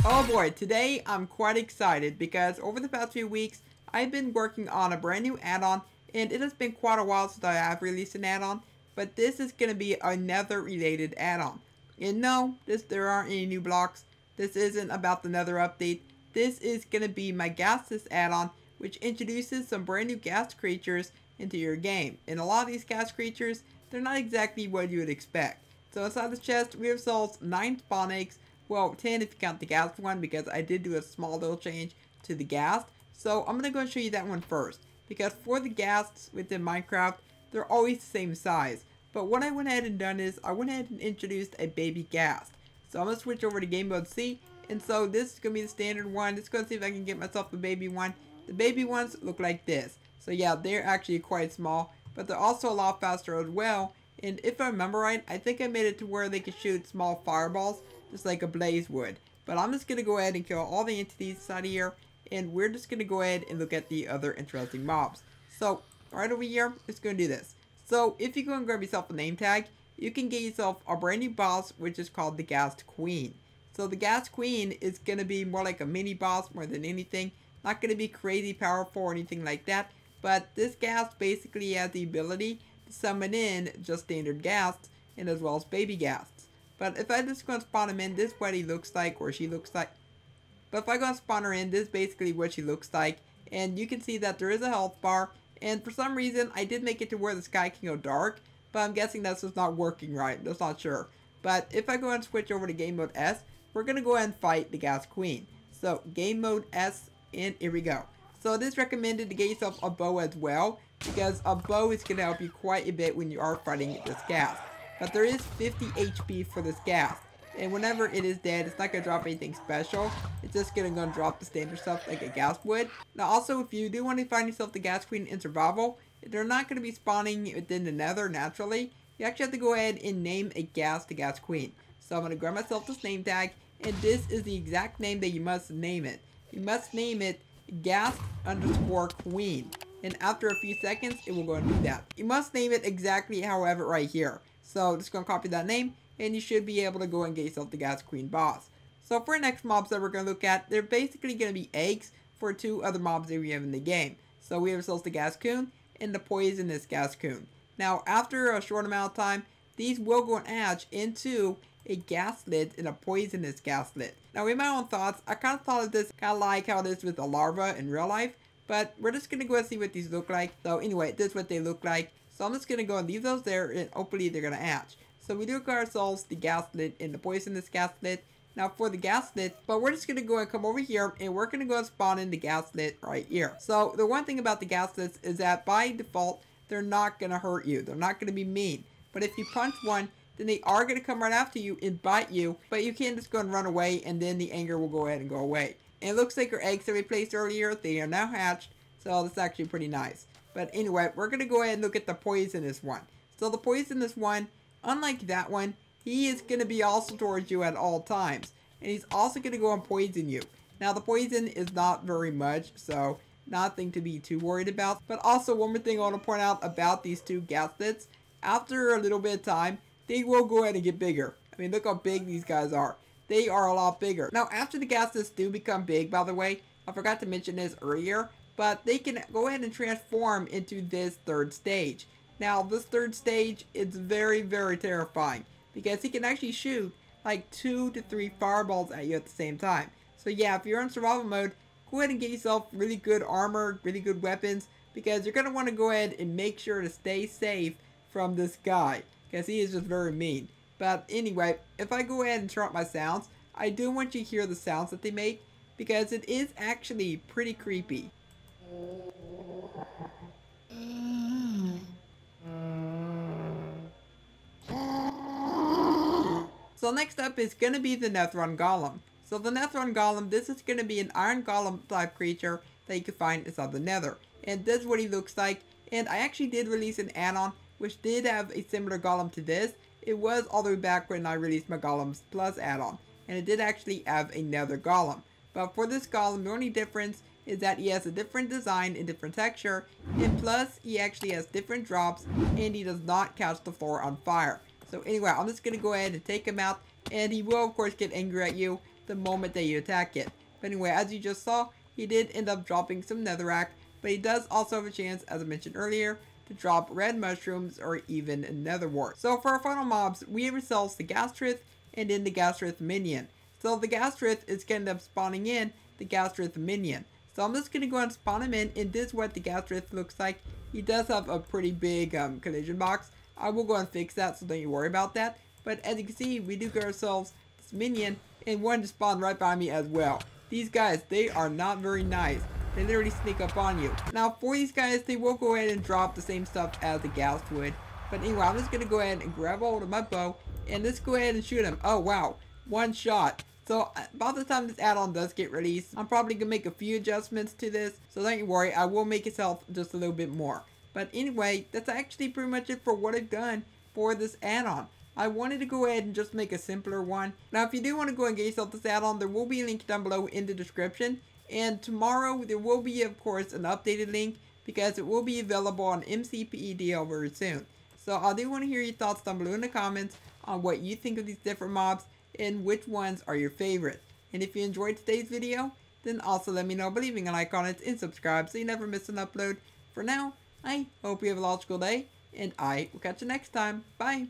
Oh boy, today I'm quite excited because over the past few weeks I've been working on a brand new add-on, and it has been quite a while since I have released an add-on, but this is going to be a Nether related add-on. And no, there aren't any new blocks. This isn't about the Nether update. This is going to be my GHASTUS add-on, which introduces some brand new ghast creatures into your game. And a lot of these ghast creatures, they're not exactly what you would expect. So inside the chest we have sold 9 spawn eggs. Well, 10 if you count the ghast one, because I did do a small little change to the ghast. So I'm going to go and show you that one first, because for the ghasts within Minecraft, they're always the same size. But what I went ahead and done is, I went ahead and introduced a baby ghast. So I'm going to switch over to game mode C, and so this is going to be the standard one. Let's go see if I can get myself a baby one. The baby ones look like this. So yeah, they're actually quite small, but they're also a lot faster as well. And if I remember right, I think I made it to where they can shoot small fireballs, just like a blaze would. But I'm just going to go ahead and kill all the entities inside of here, and we're just going to go ahead and look at the other interesting mobs. So, right over here, let's go and do this. So, if you go and grab yourself a name tag, you can get yourself a brand new boss, which is called the Ghast Queen. So, the Ghast Queen is going to be more like a mini boss more than anything. Not going to be crazy powerful or anything like that, but this ghast basically has the ability to summon in just standard ghasts, and as well as baby ghasts. But if I just go and spawn him in, this is what he looks like, or she looks like. But if I go and spawn her in, this is basically what she looks like. And you can see that there is a health bar. And for some reason, I did make it to where the sky can go dark, but I'm guessing that's just not working right. I'm just not sure. But if I go and switch over to game mode S, we're going to go ahead and fight the Ghast Queen. So game mode S, and here we go. So it is recommended to get yourself a bow as well, because a bow is going to help you quite a bit when you are fighting this ghast. But there is 50 HP for this ghast, and whenever it is dead, it's not going to drop anything special. It's just going to drop the standard stuff like a ghast would. Now also, if you do want to find yourself the Ghast Queen in survival, they're not going to be spawning within the Nether naturally. You actually have to go ahead and name a ghast the Ghast Queen. So I'm going to grab myself this name tag, and this is the exact name that you must name it. You must name it Ghast_Queen. And after a few seconds, it will go and do that. You must name it exactly how I have it right here. So just going to copy that name, and you should be able to go and get yourself the Ghast Queen boss. So for our next mobs that we're going to look at, they're basically going to be eggs for 2 other mobs that we have in the game. So we have ourselves the Ghast Coon and the poisonous Ghast Coon. Now after a short amount of time, these will go and hatch into a Ghastlet and a poisonous Ghastlet. Now in my own thoughts, I kind of thought of this kind of like how it is with a larva in real life. But we're just going to go and see what these look like. So anyway, this is what they look like. So I'm just going to go and leave those there, and hopefully they're going to hatch. So we do got ourselves the Ghastlet and the poisonous Ghastlet. Now for the Ghastlet, but we're just going to go and come over here, and we're going to go and spawn in the Ghastlet right here. So the one thing about the Ghastlets is that by default, they're not going to hurt you. They're not going to be mean. But if you punch one, then they are going to come right after you and bite you. But you can't just go and run away, and then the anger will go ahead and go away. And it looks like our eggs that we placed earlier, they are now hatched. So that's actually pretty nice. But anyway, we're going to go ahead and look at the poisonous one. So the poisonous one, unlike that one, he is going to be also towards you at all times. And he's also going to go and poison you. Now the poison is not very much, so nothing to be too worried about. But also one more thing I want to point out about these 2 Ghastlets. After a little bit of time, they will go ahead and get bigger. I mean, look how big these guys are. They are a lot bigger. Now after the Ghastlets do become big, by the way, I forgot to mention this earlier, but they can go ahead and transform into this 3rd stage. Now this 3rd stage is very, very terrifying, because he can actually shoot like 2 to 3 fireballs at you at the same time. So yeah, if you're in survival mode, go ahead and get yourself really good armor, really good weapons, because you're going to want to go ahead and make sure to stay safe from this guy, because he is just very mean. But anyway, if I go ahead and turn up my sounds, I do want you to hear the sounds that they make, because it is actually pretty creepy. So next up is going to be the Netherron Golem. So the Netherron Golem, this is going to be an iron golem type creature that you can find inside the Nether. And this is what he looks like. And I actually did release an add-on which did have a similar golem to this. It was all the way back when I released my Golems Plus add-on. And it did actually have a Nether Golem. But for this golem, the only difference is that he has a different design and different texture, and plus he actually has different drops, and he does not catch the floor on fire. So anyway, I'm just going to go ahead and take him out, and he will of course get angry at you. the moment that you attack it. But anyway, as you just saw, he did end up dropping some netherrack, but he does also have a chance, as I mentioned earlier, to drop red mushrooms or even nether wart. So for our final mobs, we have ourselves the Ghastrith and then the Ghastrith minion. So the Ghastrith is going to end up spawning in the Ghastrith minion. So I'm just going to go ahead and spawn him in, and this is what the Ghastrith looks like. He does have a pretty big collision box. I will go and fix that, so don't you worry about that. But as you can see, we do get ourselves this minion, and one to spawn right by me as well. These guys, they are not very nice. They literally sneak up on you. Now for these guys, they will go ahead and drop the same stuff as the Ghast would. But anyway, I'm just going to go ahead and grab hold of my bow, and let's go ahead and shoot him. Oh wow, one shot. So about the time this add-on does get released, I'm probably going to make a few adjustments to this. So don't you worry, I will make its health just a little bit more. But anyway, that's actually pretty much it for what I've done for this add-on. I wanted to go ahead and just make a simpler one. Now if you do want to go and get yourself this add-on, there will be a link down below in the description. And tomorrow there will be, of course, an updated link because it will be available on MCPE DL very soon. So I do want to hear your thoughts down below in the comments on what you think of these different mobs and which ones are your favorite. And if you enjoyed today's video, then also let me know by leaving a like on it and subscribe so you never miss an upload. For now, I hope you have a logical day, and I will catch you next time. Bye!